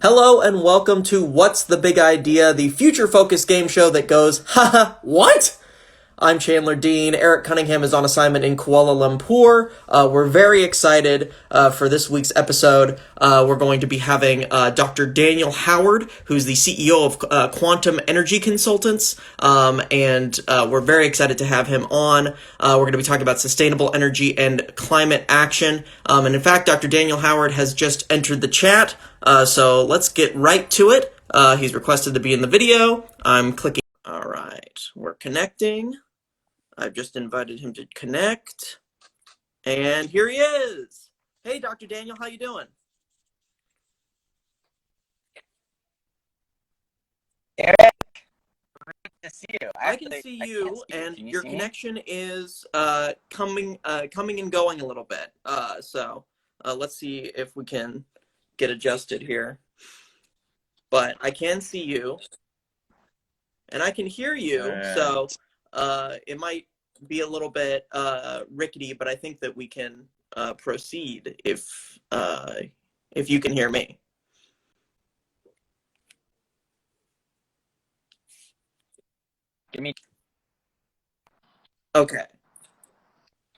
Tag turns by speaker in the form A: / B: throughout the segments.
A: Hello and welcome to What's the Big Idea, the future focused game show that goes, haha, what? I'm Chandler Dean. Eric Cunningham is on assignment in Kuala Lumpur. We're very excited for this week's episode. We're going to be having Dr. Daniel Howard, who's the CEO of Quantum Energy Consultants, and we're very excited to have him on. We're going to be talking about sustainable energy and climate action. And in fact, Dr. Daniel Howard has just entered the chat, so let's get right to it. He's requested to be in the video. I'm clicking. All right, we're connecting. I've just invited him to connect, and here he is. Hey, Dr. Daniel, how you doing?
B: Eric, great to see you.
A: I can see you, and your connection is coming and going a little bit. So let's see if we can get adjusted here. But I can see you, and I can hear you. So it might be a little bit rickety, but I think that we can proceed if you can hear me.
B: Give me.
A: Okay.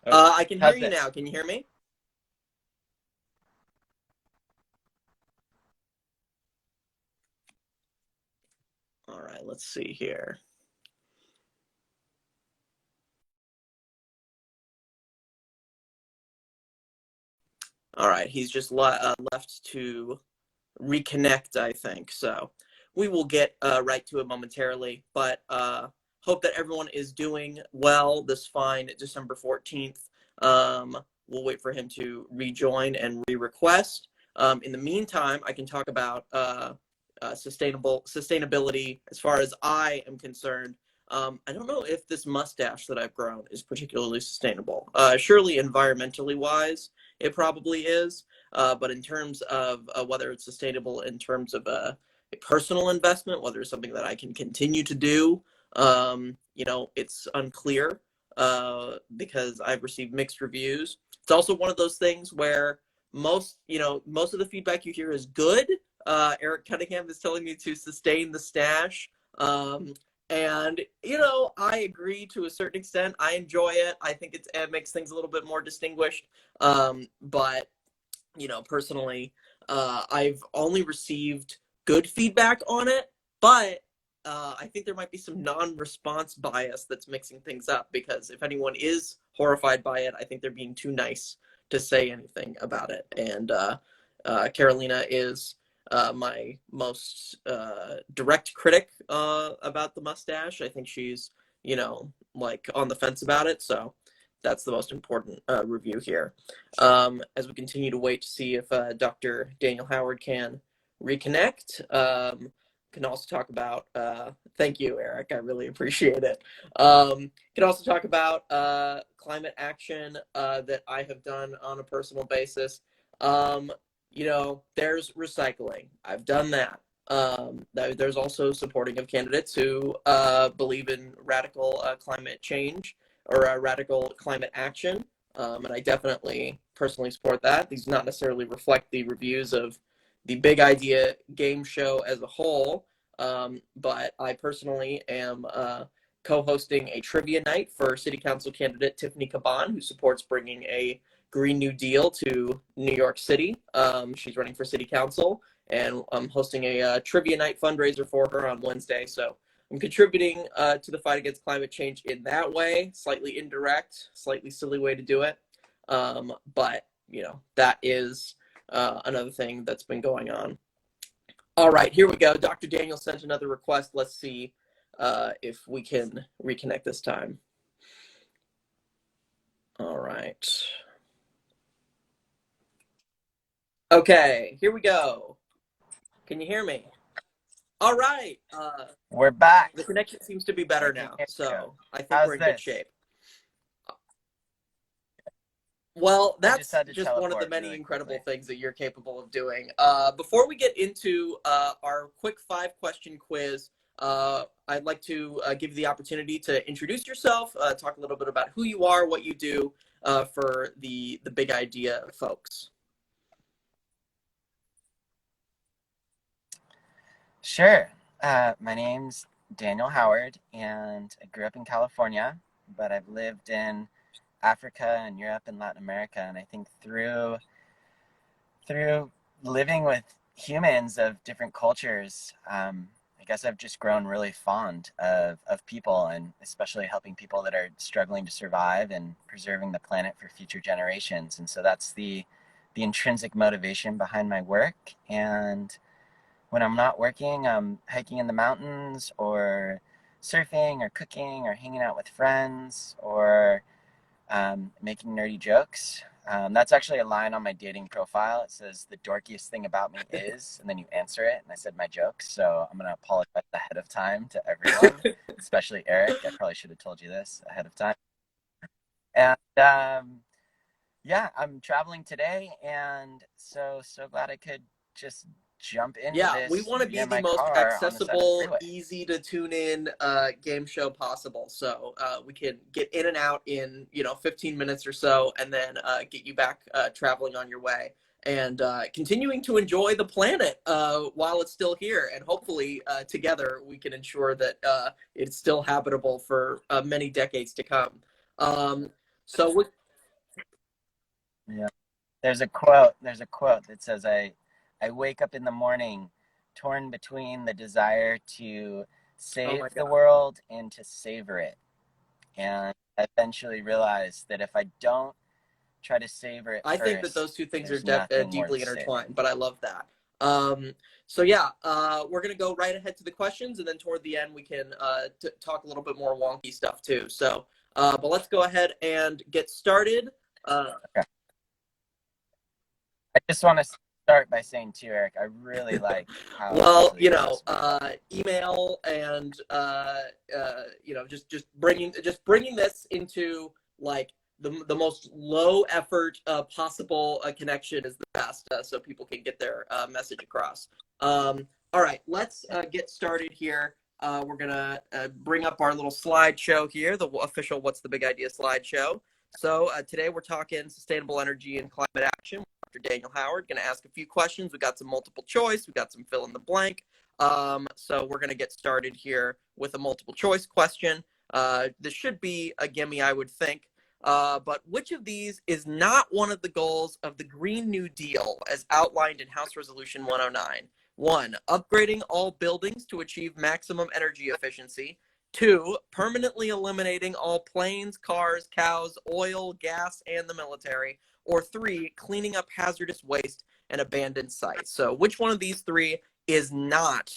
A: I can hear you now. Can you hear me? All right, let's see here. All right, he's just left to reconnect, I think. So we will get right to it momentarily, but hope that everyone is doing well this fine December 14th. We'll wait for him to rejoin and re-request. In the meantime, I can talk about sustainability as far as I am concerned. I don't know if this mustache that I've grown is particularly sustainable. Surely environmentally wise, it probably is. But in terms of whether it's sustainable in terms of a personal investment, whether it's something that I can continue to do, it's unclear because I've received mixed reviews. It's also one of those things where most of the feedback you hear is good. Eric Cunningham is telling me to sustain the stash. And, I agree to a certain extent. I enjoy it. I think it makes things a little bit more distinguished. But, personally, I've only received good feedback on it. But I think there might be some non-response bias that's mixing things up, because if anyone is horrified by it, I think they're being too nice to say anything about it. And Carolina is my most direct critic about the mustache. I think she's, on the fence about it. So that's the most important review here. As we continue to wait to see if Dr. Daniel Howard can reconnect. Can also talk about, thank you, Eric, I really appreciate it. Can also talk about climate action that I have done on a personal basis. There's recycling. I've done that. There's also supporting of candidates who believe in radical climate change or radical climate action. And I definitely personally support that. These do not necessarily reflect the reviews of the Big Idea game show as a whole, but I personally am co-hosting a trivia night for City Council candidate Tiffany Caban, who supports bringing a Green New Deal to New York City. She's running for City Council, and I'm hosting a trivia night fundraiser for her on Wednesday. So I'm contributing to the fight against climate change in that way, slightly indirect, slightly silly way to do it. But, that is another thing that's been going on. All right, here we go. Dr. Daniel sent another request. Let's see if we can reconnect this time. All right. Okay, here we go. Can you hear me? All right.
B: We're back.
A: The connection seems to be better now, so I think we're in good shape. Well, that's just one of the many incredible things that you're capable of doing. Before we get into our quick 5-question quiz, I'd like to give you the opportunity to introduce yourself, talk a little bit about who you are, what you do for the Big Idea folks.
B: Sure. My name's Daniel Howard, and I grew up in California, but I've lived in Africa and Europe and Latin America, and I think through living with humans of different cultures, I guess I've just grown really fond of people, and especially helping people that are struggling to survive and preserving the planet for future generations. And so that's the intrinsic motivation behind my work. And when I'm not working, I'm hiking in the mountains or surfing or cooking or hanging out with friends or making nerdy jokes. That's actually a line on my dating profile. It says, "The dorkiest thing about me is," and then you answer it. And I said my jokes. So I'm going to apologize ahead of time to everyone, especially Eric. I probably should have told you this ahead of time. And yeah, I'm traveling today. And so glad I could just jump into
A: Yeah, we
B: this
A: want to be
B: via
A: the
B: my
A: most
B: car on the 7th
A: accessible,
B: freeway.
A: easy to tune in game show possible. So we can get in and out in 15 minutes or so, and then get you back traveling on your way and continuing to enjoy the planet while it's still here. And hopefully together we can ensure that it's still habitable for many decades to come. Um, so we,
B: Yeah. There's a quote that says, I wake up in the morning torn between the desire to
A: oh my
B: save the
A: God.
B: world and to savor it. And I eventually realized that if I don't try to savor it
A: I think that
B: first,
A: those two things are
B: there's nothing worth
A: deeply
B: saving.
A: intertwined, but I love that. So yeah, we're gonna go right ahead to the questions, and then toward the end we can talk a little bit more wonky stuff too. So, but let's go ahead and get started. Uh,
B: Okay. I just want to start by saying too, Eric, I really like how
A: well,
B: easily it is.
A: email and just bringing this into like the most low effort possible connection is the best, so people can get their message across. All right, let's get started here. We're gonna bring up our little slideshow here, the official "What's the Big Idea" slideshow. So today we're talking sustainable energy and climate action. Dr. Daniel Howard. Going to ask a few questions. We got some multiple choice. We got some fill in the blank. So we're going to get started here with a multiple choice question. This should be a gimme, I would think. But which of these is not one of the goals of the Green New Deal as outlined in House Resolution 109? One, upgrading all buildings to achieve maximum energy efficiency. Two, permanently eliminating all planes, cars, cows, oil, gas, and the military. Or three, cleaning up hazardous waste and abandoned sites. So which one of these three is not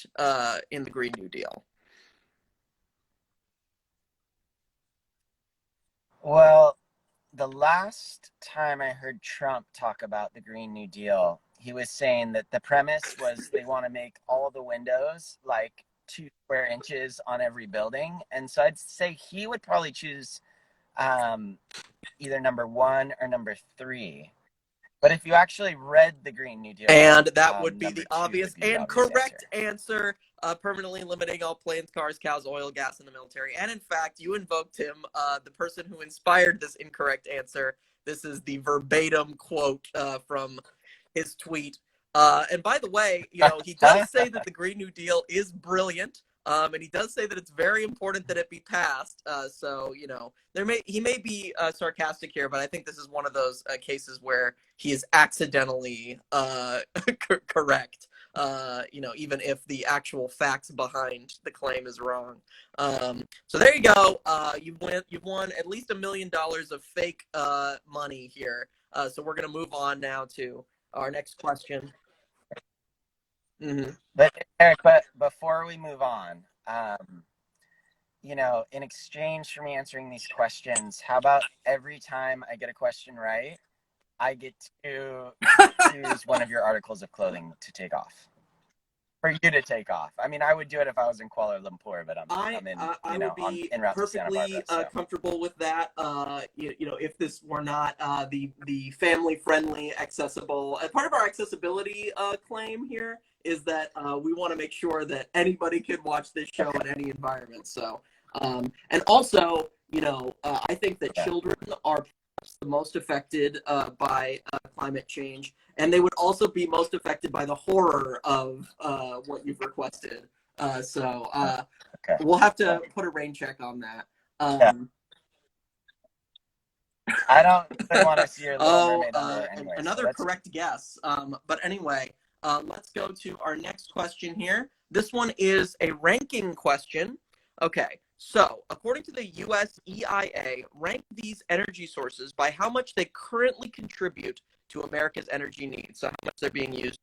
A: in the Green New Deal?
B: Well, the last time I heard Trump talk about the Green New Deal, he was saying that the premise was they want to make all the windows like 2 square inches on every building. And so I'd say he would probably choose um, either number one or number three. But if you actually read the Green New Deal,
A: And that would be
B: number
A: the
B: two
A: obvious
B: would be the
A: and
B: obvious answer.
A: correct answer. Permanently limiting all planes, cars, cows, oil, gas in the military. And in fact, you invoked him, the person who inspired this incorrect answer. This is the verbatim quote from his tweet. And by the way, he does say that the Green New Deal is brilliant. And he does say that it's very important that it be passed. So he may be sarcastic here, but I think this is one of those cases where he is accidentally correct. Even if the actual facts behind the claim is wrong. So there you go. You've won at least $1 million of fake money here. So we're gonna move on now to our next question. Mm-hmm.
B: But Eric, but before we move on, in exchange for me answering these questions, how about every time I get a question right, I get to choose one of your articles of clothing to take off. For you to take off. I mean, I would do it if I was in Kuala Lumpur, but I'm in,
A: I would be
B: en route to Santa
A: perfectly
B: Barbara. So
A: comfortable with that. If this were not the family friendly, accessible, part of our accessibility claim here is that we want to make sure that anybody can watch this show in any environment. So, and also, I think that
B: yeah.
A: children are the most affected by climate change, and they would also be most affected by the horror of what you've requested.
B: Okay.
A: We'll have to put a rain check on that.
B: Yeah. I don't really want to see your Little
A: Oh,
B: Mermaid underwear anyway.
A: another correct guess. But anyway, let's go to our next question here. This one is a ranking question. Okay, so according to the US EIA, rank these energy sources by how much they currently contribute to America's energy needs. So how much they're being used.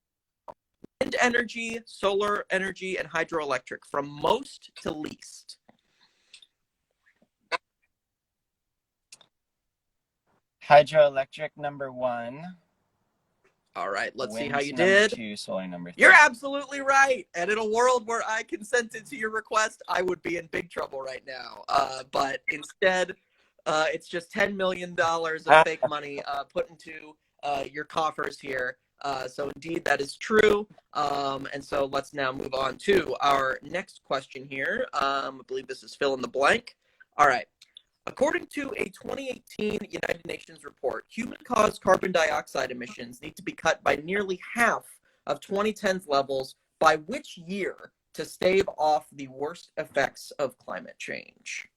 A: Wind energy, solar energy, and hydroelectric, from most to least.
B: Hydroelectric number 1.
A: All right, let's see how
B: Winds
A: you
B: number
A: did.
B: 2, solar number 3.
A: You're absolutely right. And in a world where I consented to your request, I would be in big trouble right now. But instead, it's just $10 million of fake money put into your coffers here. So indeed, that is true. And so let's now move on to our next question here. I believe this is fill in the blank. All right. According to a 2018 United Nations report, human-caused carbon dioxide emissions need to be cut by nearly half of 2010's levels by which year to stave off the worst effects of climate change?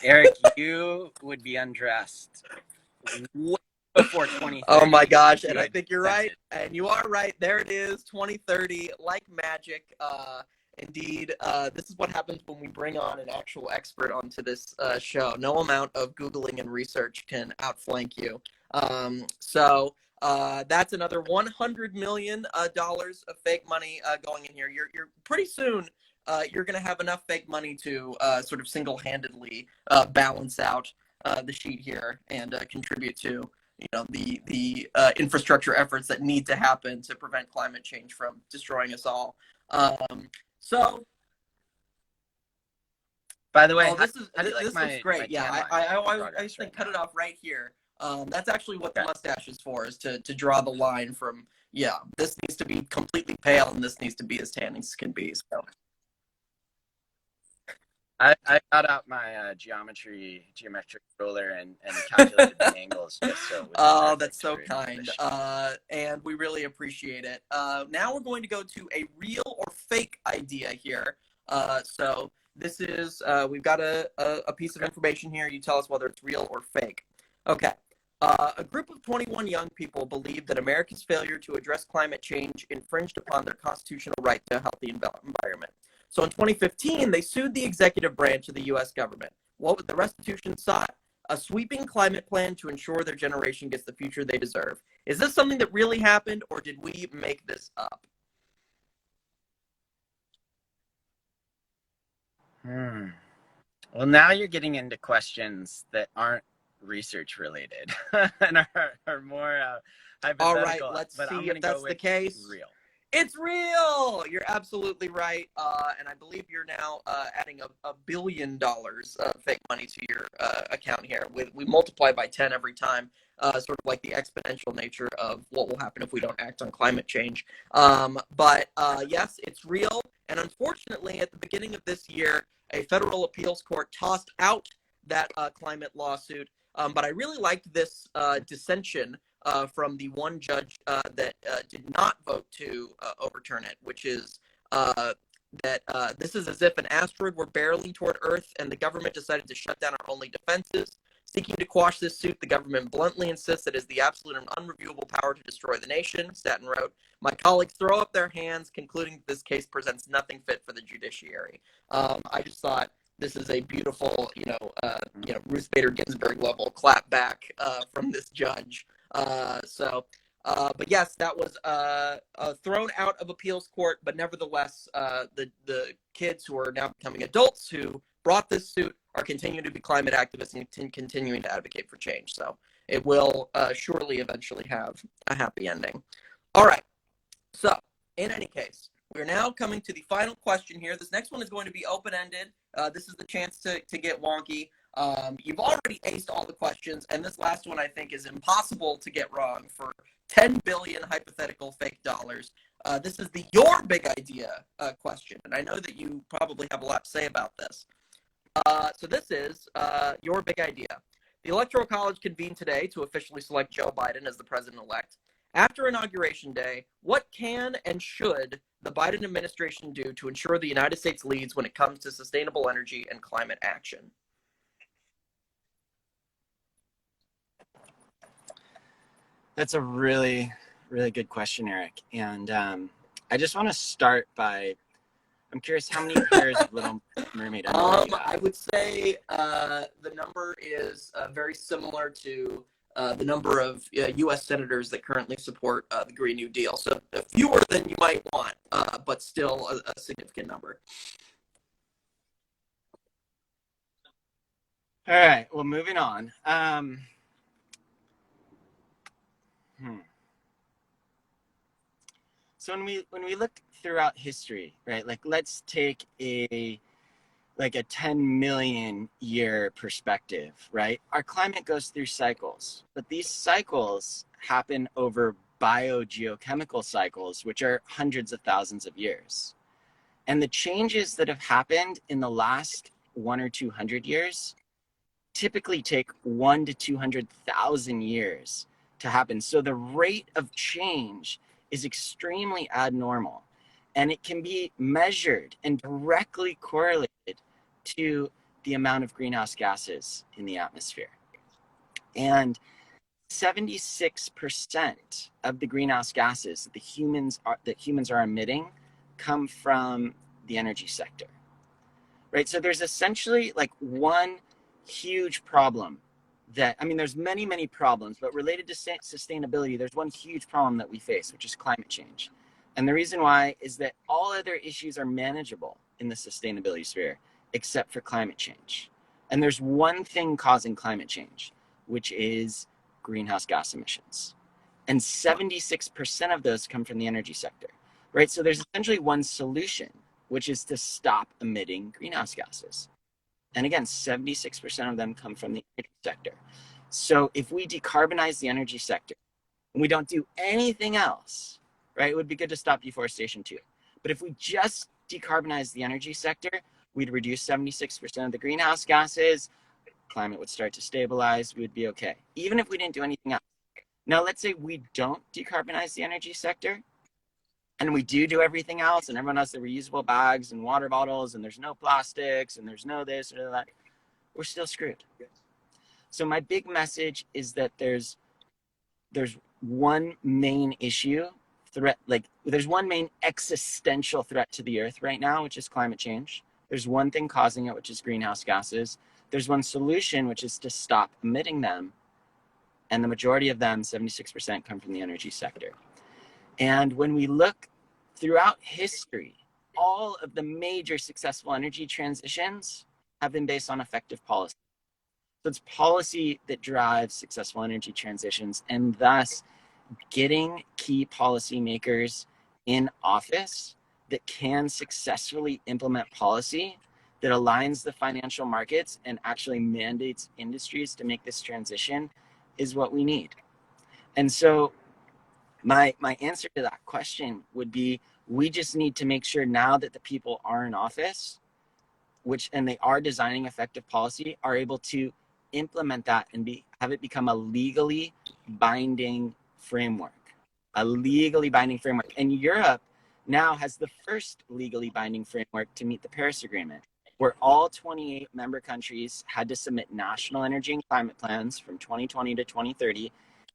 B: Eric, you would be undressed way before 2030.
A: Oh my gosh, and I think you're right, and you are right. There it is, 2030, like magic. Indeed, this is what happens when we bring on an actual expert onto this show. No amount of Googling and research can outflank you. That's another $100 million of fake money going in here. You're pretty soon. You're going to have enough fake money to sort of single-handedly balance out the sheet here and contribute to the infrastructure efforts that need to happen to prevent climate change from destroying us all.
B: By the way,
A: this looks great. Yeah, I just think cut it off right here. That's actually what the mustache is for, is to draw the line from, this needs to be completely pale and this needs to be as tan as can be. So
B: I got out my geometric ruler and calculated the angles just so.
A: Oh, that's so kind. And we really appreciate it. Now we're going to go to a real or fake idea here. So this is, we've got a piece of information here. You tell us whether it's real or fake. Okay. A group of 21 young people believe that America's failure to address climate change infringed upon their constitutional right to a healthy environment. So in 2015, they sued the executive branch of the U.S. government. What was the restitution sought? A sweeping climate plan to ensure their generation gets the future they deserve. Is this something that really happened, or did we make this up?
B: Well, now you're getting into questions that aren't research related and are more hypothetical.
A: All right, let's see if that's the case.
B: Real.
A: It's real. You're absolutely right. And I believe you're now adding $1 billion of fake money to your account here. We multiply by 10 every time, sort of like the exponential nature of what will happen if we don't act on climate change. But yes, it's real. And unfortunately, at the beginning of this year, a federal appeals court tossed out that climate lawsuit. But I really liked this dissension from the one judge that did not vote to overturn it, which is that this is as if an asteroid were barreling toward Earth and the government decided to shut down our only defenses. Seeking to quash this suit, the government bluntly insists that it is the absolute and unreviewable power to destroy the nation. Staten wrote, "My colleagues throw up their hands, concluding that this case presents nothing fit for the judiciary." I just thought this is a beautiful, Ruth Bader Ginsburg level clap back from this judge. But yes, that was thrown out of appeals court. But nevertheless, the kids who are now becoming adults who brought this suit are continuing to be climate activists and continuing to advocate for change. So it will surely eventually have a happy ending. All right. So in any case, we're now coming to the final question here. This next one is going to be open-ended. This is the chance to get wonky. You've already aced all the questions, and this last one I think is impossible to get wrong for 10 billion hypothetical fake dollars. This is the your big idea question, and I know that you probably have a lot to say about this. So this is your big idea. The Electoral College convened today to officially select Joe Biden as the president-elect. After Inauguration Day, what can and should the Biden administration do to ensure the United States leads when it comes to sustainable energy and climate action?
B: That's a really, really good question, Eric. And I just want to start by, I'm curious, how many pairs of Little Mermaid underwear you have?
A: I would say the number is very similar to the number of U.S. senators that currently support the Green New Deal. So fewer than you might want, but still a significant number.
B: All right. Well, moving on. So when we look throughout history, right? Like let's take a 10 million year perspective, right? Our climate goes through cycles, but these cycles happen over biogeochemical cycles, which are hundreds of thousands of years. And the changes that have happened in the last 1 or 200 years typically take 1 to 200,000 years to happen. So the rate of change is extremely abnormal, and it can be measured and directly correlated to the amount of greenhouse gases in the atmosphere. And 76% of the greenhouse gases that humans are emitting come from the energy sector, right? So there's essentially like one huge problem that, I mean, there's many, many problems, but related to sustainability, there's one huge problem that we face, which is climate change. And the reason why is that all other issues are manageable in the sustainability sphere, except for climate change. And there's one thing causing climate change, which is greenhouse gas emissions. And 76% of those come from the energy sector, right? So there's essentially one solution, which is to stop emitting greenhouse gases. And again, 76% of them come from the energy sector. So if we decarbonize the energy sector and we don't do anything else, right, it would be good to stop deforestation too. But if we just decarbonize the energy sector, we'd reduce 76% of the greenhouse gases, climate would start to stabilize, we would be okay, even if we didn't do anything else. Now, let's say we don't decarbonize the energy sector, and we do everything else, and everyone has the reusable bags and water bottles, and there's no plastics, and there's no this or that, we're still screwed. So my big message is that there's one main issue, threat, like there's one main existential threat to the earth right now, which is climate change. There's one thing causing it, which is greenhouse gases. There's one solution, which is to stop emitting them. And the majority of them, 76%, come from the energy sector. And when we look throughout history, all of the major successful energy transitions have been based on effective policy. So it's policy that drives successful energy transitions, and thus getting key policymakers in office that can successfully implement policy that aligns the financial markets and actually mandates industries to make this transition is what we need. And so my answer to that question would be, we just need to make sure now that the people are in office, and they are designing effective policy, are able to implement that and have it become a legally binding framework. And Europe now has the first legally binding framework to meet the Paris Agreement, where all 28 member countries had to submit national energy and climate plans from 2020 to 2030,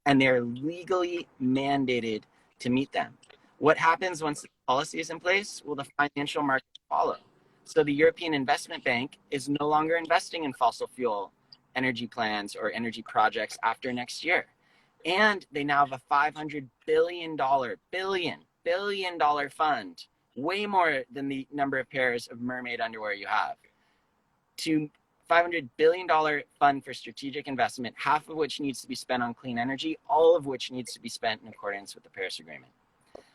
B: and they're legally mandated to meet them. What happens once the policy is in place? Well, the financial markets follow. So the European Investment Bank is no longer investing in fossil fuel energy plans or energy projects after next year. And they now have a $500 billion fund, way more than the number of pairs of mermaid underwear you have, to $500 billion fund for strategic investment, half of which needs to be spent on clean energy, all of which needs to be spent in accordance with the Paris Agreement,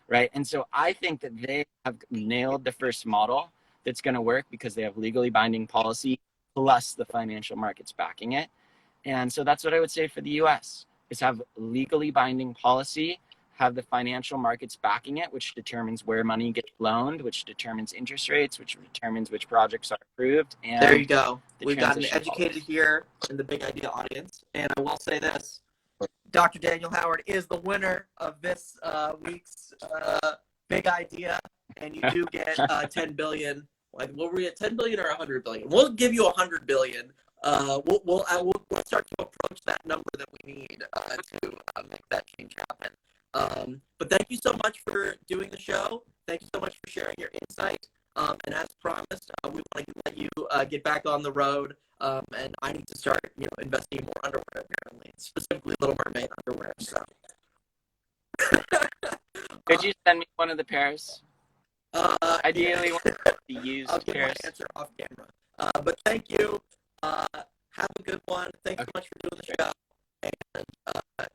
B: right? And so I think that they have nailed the first model that's going to work, because they have legally binding policy plus the financial markets backing it. And so that's what I would say for the US, is have legally binding policy, have the financial markets backing it, which determines where money gets loaned, which determines interest rates, which determines which projects are approved. And
A: there you go. We've got an
B: transition
A: educated
B: policy.
A: here in the Big Idea audience. And I will say this, Dr. Daniel Howard is the winner of this week's Big Idea. And you do get 10 billion. Like, what were we at, 10 billion or 100 billion? We'll give you 100 billion. We'll start to approach that number that we need to make that change happen. But thank you so much for doing the show. Thank you so much for sharing your insight. And as promised, we want to let you get back on the road. And I need to start, investing in more underwear, apparently, specifically Little Mermaid underwear. So,
B: could you send me one of the pairs? Ideally,
A: yeah.
B: one of the used
A: I'll give
B: pairs.
A: my answer off camera. But thank you. Have a good one. Thanks so much for doing the show. And